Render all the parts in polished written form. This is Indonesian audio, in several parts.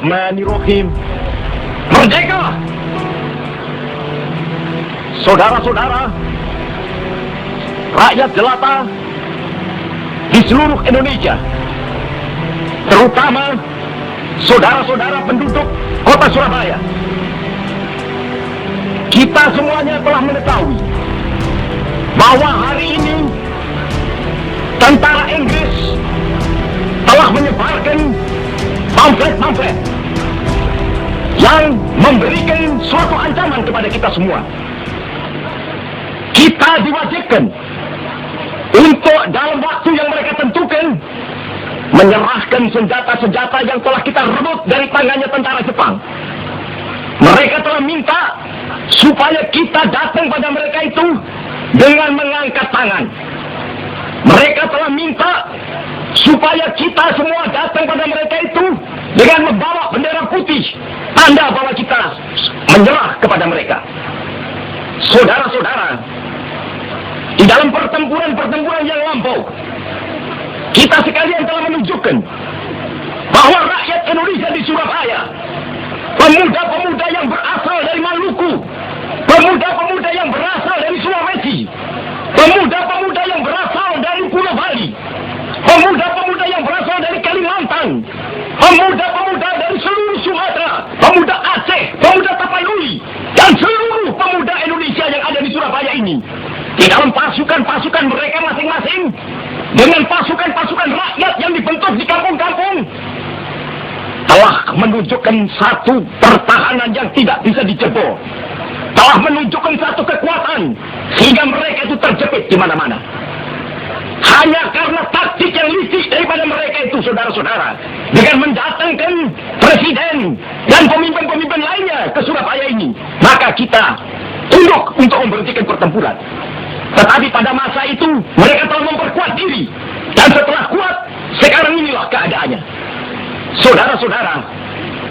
Bismillahirrahmanirrahim. Merdeka! Saudara-saudara, rakyat jelata di seluruh Indonesia, terutama saudara-saudara penduduk kota Surabaya, kita semuanya telah mengetahui bahwa hari ini tentara Inggris telah menyebarkan pamflet-pamflet yang memberikan suatu ancaman kepada kita semua. Kita diwajibkan untuk dalam waktu yang mereka tentukan menyerahkan senjata-senjata yang telah kita rebut dari tangannya tentara Jepang. Mereka telah minta supaya kita datang pada mereka itu dengan mengangkat tangan. Mereka telah minta supaya kita semua datang pada mereka itu dengan membawa bendera putih, tanda bahwa kita menyerah kepada mereka. Saudara-saudara, di dalam pertempuran-pertempuran yang lampau, kita sekalian telah menunjukkan bahwa rakyat Indonesia di Surabaya, pemuda-pemuda yang berasal dari Maluku, pemuda-pemuda yang berasal dari Sulawesi, pemuda-pemuda yang berasal dari Pulau Bali, pemuda-pemuda yang berasal dari Kalimantan, pemuda-pemuda dari seluruh Sumatera, pemuda Aceh, pemuda Tapanuli, dan seluruh pemuda Indonesia yang ada di Surabaya ini, di dalam pasukan-pasukan mereka masing-masing, dengan pasukan-pasukan rakyat yang dibentuk di kampung-kampung, telah menunjukkan satu pertahanan yang tidak bisa dijebol, telah menunjukkan satu kekuatan sehingga mereka itu terjepit di mana-mana. Hanya karena taktik yang licik daripada mereka itu, saudara-saudara, dengan mendatangkan presiden dan pemimpin-pemimpin lainnya ke Surabaya ini, maka kita tunduk untuk memberhentikan pertempuran. Tetapi pada masa itu mereka telah memperkuat diri, dan setelah kuat, sekarang inilah keadaannya. Saudara-saudara,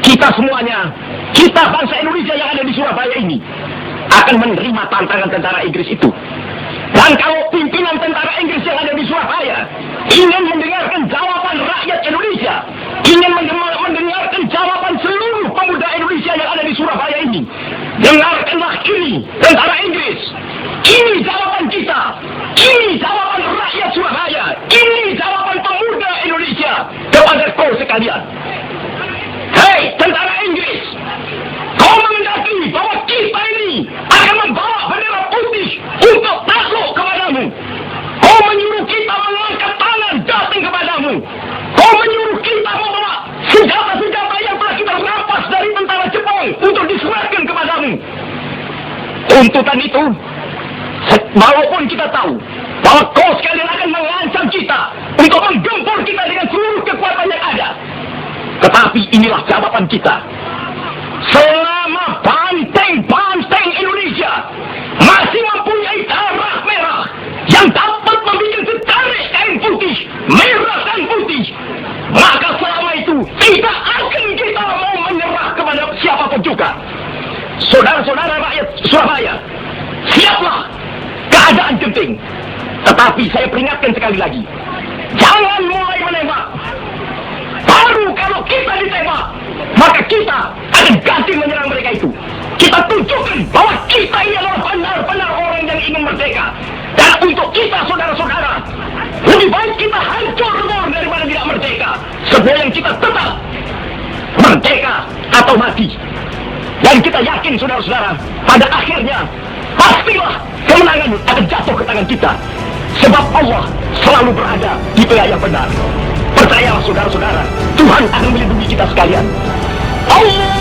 kita semuanya, kita bangsa Indonesia yang ada di Surabaya ini, akan menerima tantangan tentara Inggris itu. Dan kalau pimpinan tentara Inggris yang ada di Surabaya ingin mendengarkan jawaban rakyat Indonesia, ingin mendengarkan jawaban seluruh pemuda Indonesia yang ada di Surabaya ini, dengarkanlah ini tentara Inggris. Ini jawaban kita, ini jawaban rakyat Surabaya, ini jawaban pemuda Indonesia kepada kau sekalian. Hei tentara Inggris, kau mengendaki bahwa kita ini akan membawa bendera putih untuk takluk kepadamu. Kau menyuruh kita mengangkat tangan datang kepadamu. Kau menyuruh kita membawa senjata-senjata yang telah kita rampas dari tentara Jepang untuk diserahkan kepadamu. Tuntutan itu, walaupun kita tahu bahwa kau sekalian akan mengancam kita untuk menggempur kita dengan seluruh kekuatan yang ada, tetapi inilah jawaban kita. Selama banteng-banteng Indonesia masih mempunyai darah merah yang dapat membuat setarik kain putih, merah dan putih, maka selama itu tidak akan kita mau menyerah kepada siapapun juga. Saudara-saudara rakyat Surabaya, siaplah, keadaan genting. Tetapi saya peringatkan sekali lagi, jangan mulai menembak. Baru kalau kita ditembak, maka kita akan ganti menyerang mereka itu. Kita tunjukkan bahwa kita ini adalah benar-benar orang yang ingin merdeka. Dan untuk kita, saudara-saudara, lebih baik kita hancur lebur daripada tidak merdeka. Sebab yang kita tetap merdeka atau mati. Dan kita yakin, saudara-saudara, pada akhirnya pastilah kemenangan akan jatuh ke tangan kita. Sebab Allah selalu berada di pihak yang benar. Percayalah, saudara-saudara, Tuhan akan melindungi kita sekalian. Allah!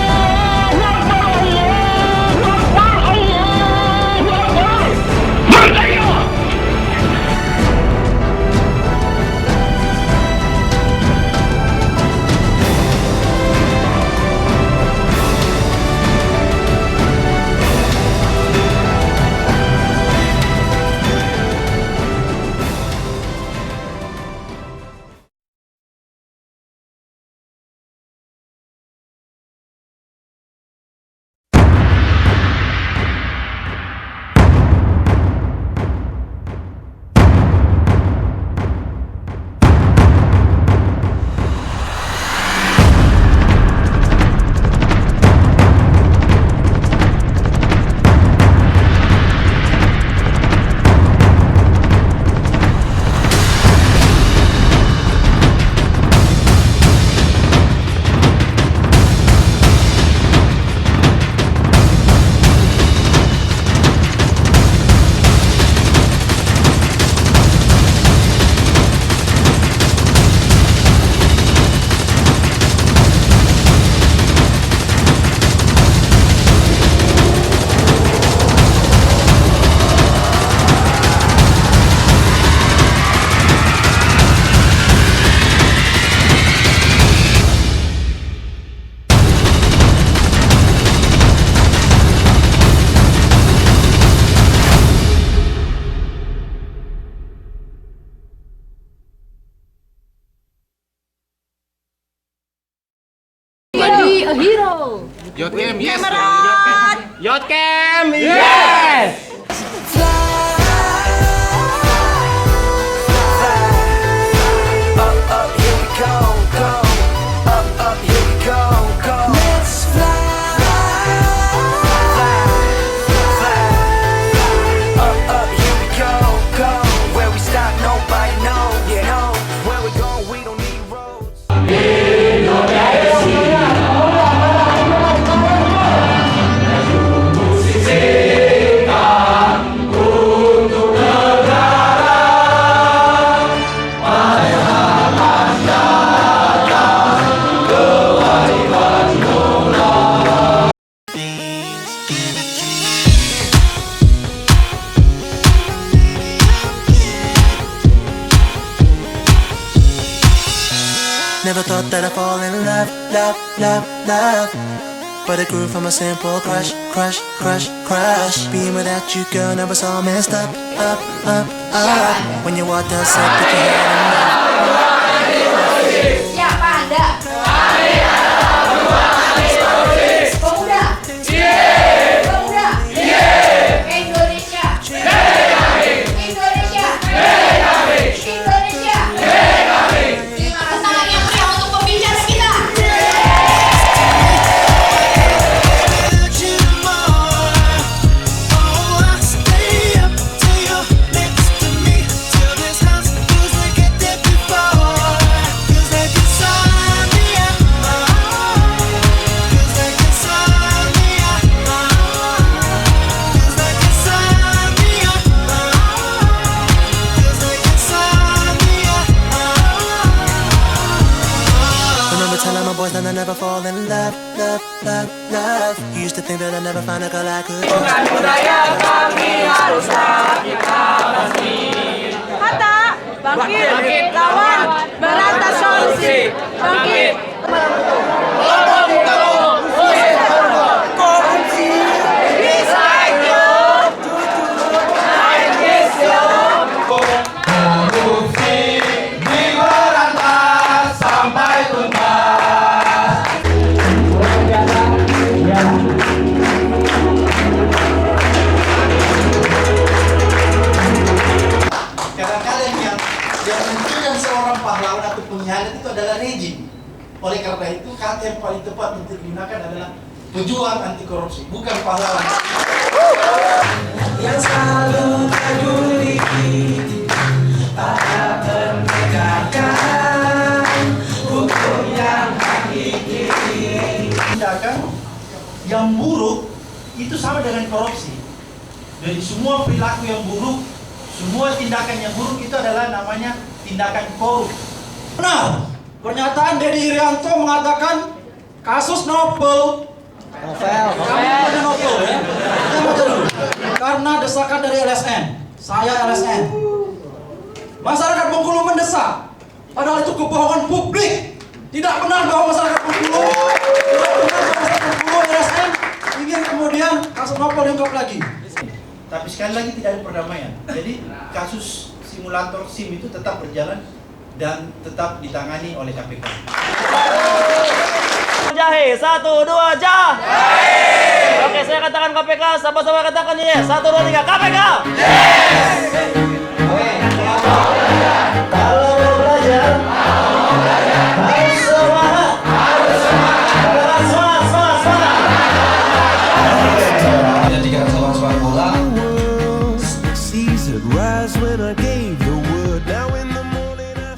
Yotkem, yes. Cameron. Yotkem, yes. Never thought that I'd fall in love, love, love, love. But it grew from a simple crush, crush, crush, crush. Being without you, girl, now it's all messed up, up, up, up. When you walked outside, put your head in love. Siapa Anda? Pemuda. Pemuda. Indonesia. Indonesia. Indonesia. Terima tangan yang meriah untuk pembicara kita. Remember telling my boys that I never fall in love, love, love, love. You used to think that I'd never find a girl I could trust. Hatta, bangkit, lawan, berantas korupsi, bangkit. Kadang-kadang yang menentukan seorang pahlawan atau pengkhianat itu adalah rejim. Oleh karena itu kata yang paling tepat untuk digunakan adalah pejuang anti korupsi, bukan pahlawan. Yang selalu peduli pada penegakan hukum yang hakiki. Tindakan yang buruk itu sama dengan korupsi. Jadi semua perilaku yang buruk, semua tindakan yang buruk itu adalah namanya tindakan korup. Benar, pernyataan Deddy Irianto mengatakan kasus novel. Ada novel ya. Saya baca dulu. Karena desakan dari LSN, saya LSN. Masyarakat Bengkulu mendesak, padahal itu kebohongan publik. Tidak benar bahwa masyarakat Bengkulu, LSN ingin kemudian kasus novel diungkap lagi. Tapi sekali lagi tidak ada perdamaian. Jadi kasus simulator SIM itu tetap berjalan dan tetap ditangani oleh KPK. Jahe, 1, 2, jahe. Oke, saya katakan KPK, sama-sama katakan yes. 1, 2, 3, KPK. Kalau mau belajar, harus semangat. Katakan semangat. Jadikan sepak bola. Seas that rise when I gave the word. Now in the morning I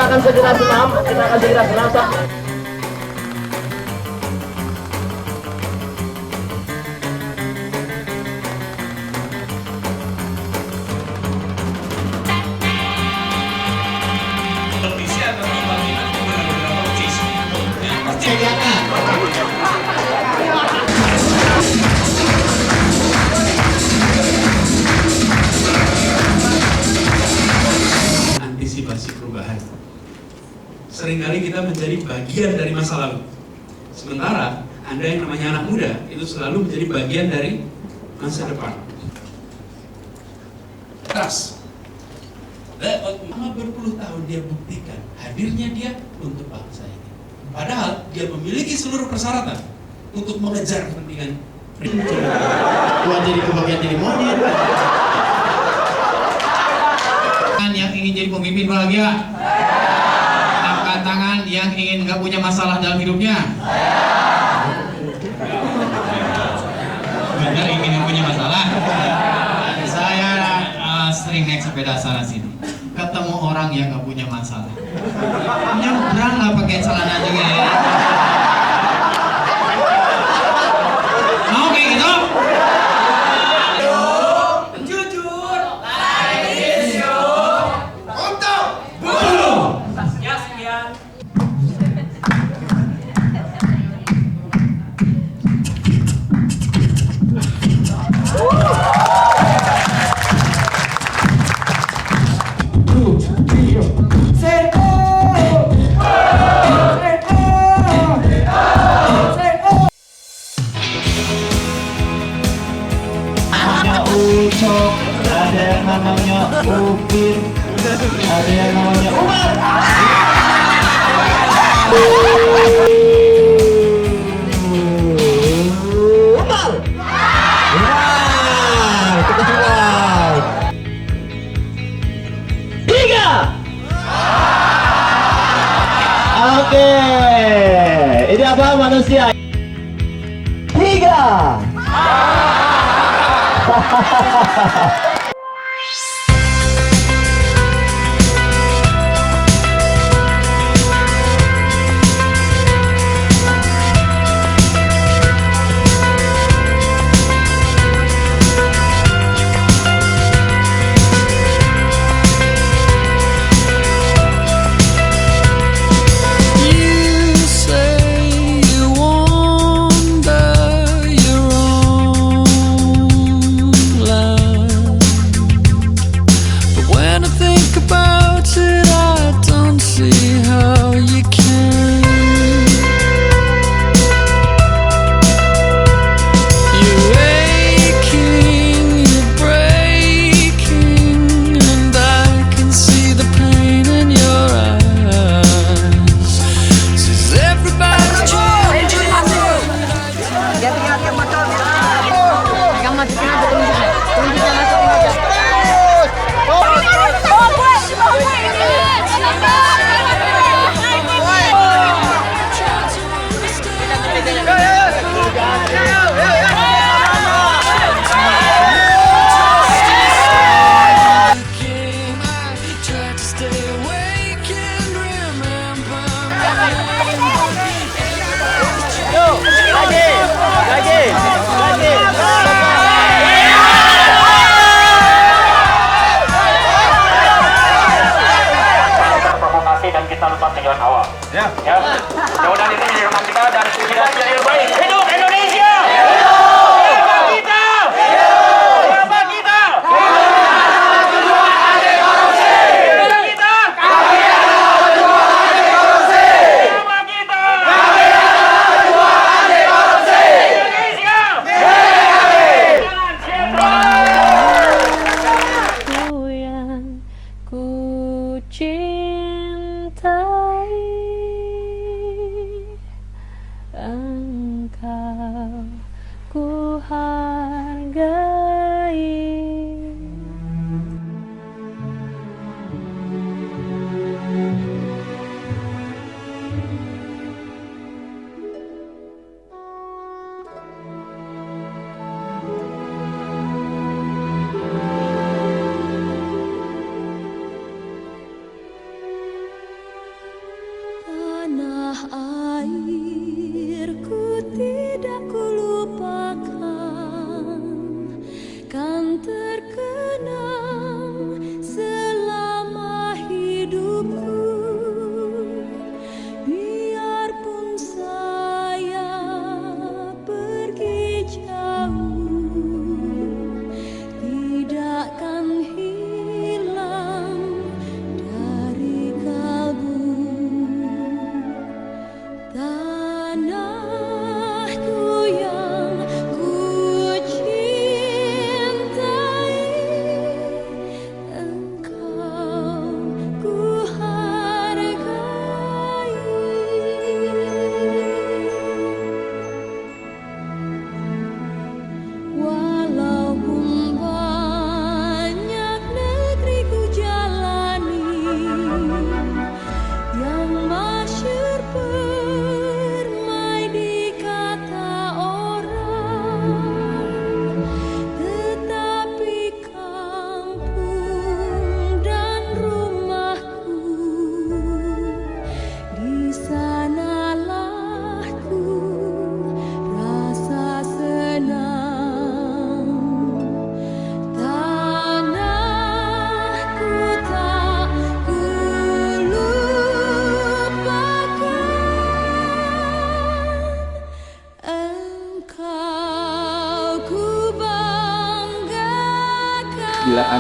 akan segera senam, kita akan segera senam. Antisipasi perubahan. Seringkali kita menjadi bagian dari masa lalu. Sementara Anda yang namanya anak muda itu selalu menjadi bagian dari masa depan. Trust. Selama berpuluh tahun dia buktikan hadirnya dia untuk bangsa ini. Padahal dia memiliki seluruh persyaratan untuk mengejar kepentingan. Tuan jadi kebagian jadi monyet. Yang ingin jadi pemimpin bahagia, angkat tangan yang ingin nggak punya masalah dalam hidupnya. Benar ingin nggak punya masalah. Saya sering naik sepeda sana sini, ketemu orang yang nggak punya masalah. Nyebrang nggak pakai celana juga ya. Mau kayak gitu? Ucok, ada yang namanya Upin, ada yang namanya Umar. Umar. Tiga. Oke, ini apa manusia? Tiga. Mudah-mudahan ini menjadi rumah kita dan inspirasi yang baik. Hidup Indonesia! Hidup kita! Siapa kita? Perjuangan anti korupsi! Siapa kita? Kami adalah perjuangan anti korupsi! Siapa kita? Kami adalah perjuangan anti korupsi! Indonesia! Jalan Sentral! Aku yang ku cintai, engkau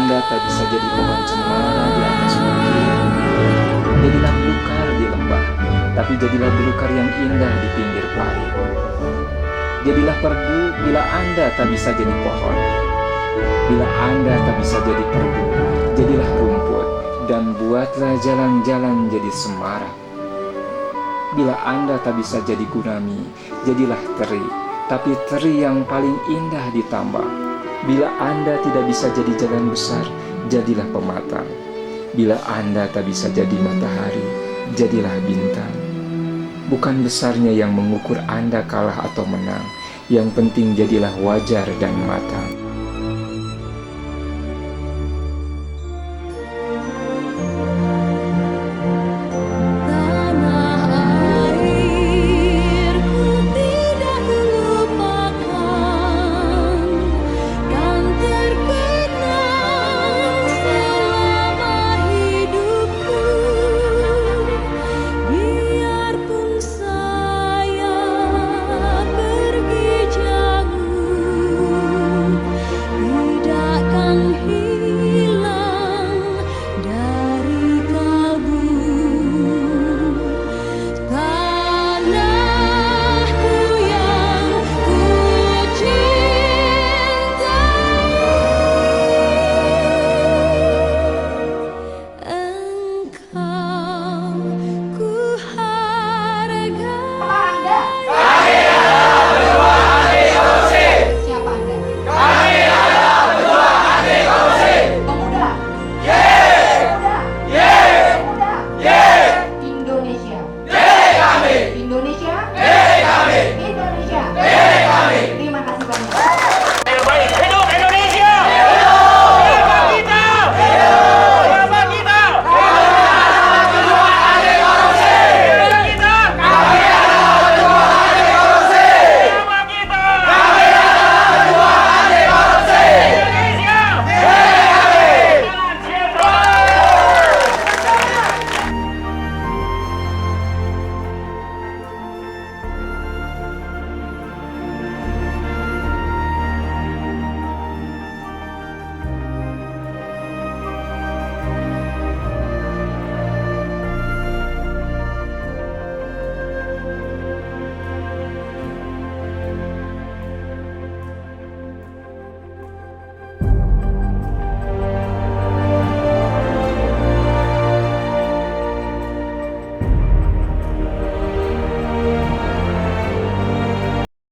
Anda tak bisa jadi pohon cemara di atas bukit. Jadilah belukar di lembah, tapi jadilah belukar yang indah di pinggir parit. Jadilah perdu bila Anda tak bisa jadi pohon. Bila Anda tak bisa jadi perdu, jadilah rumput dan buatlah jalan-jalan jadi semarak. Bila Anda tak bisa jadi gurami, jadilah teri, tapi teri yang paling indah ditambah. Bila Anda tidak bisa jadi jalan besar, jadilah pematang. Bila Anda tak bisa jadi matahari, jadilah bintang. Bukan besarnya yang mengukur Anda kalah atau menang, yang penting jadilah wajar dan matang.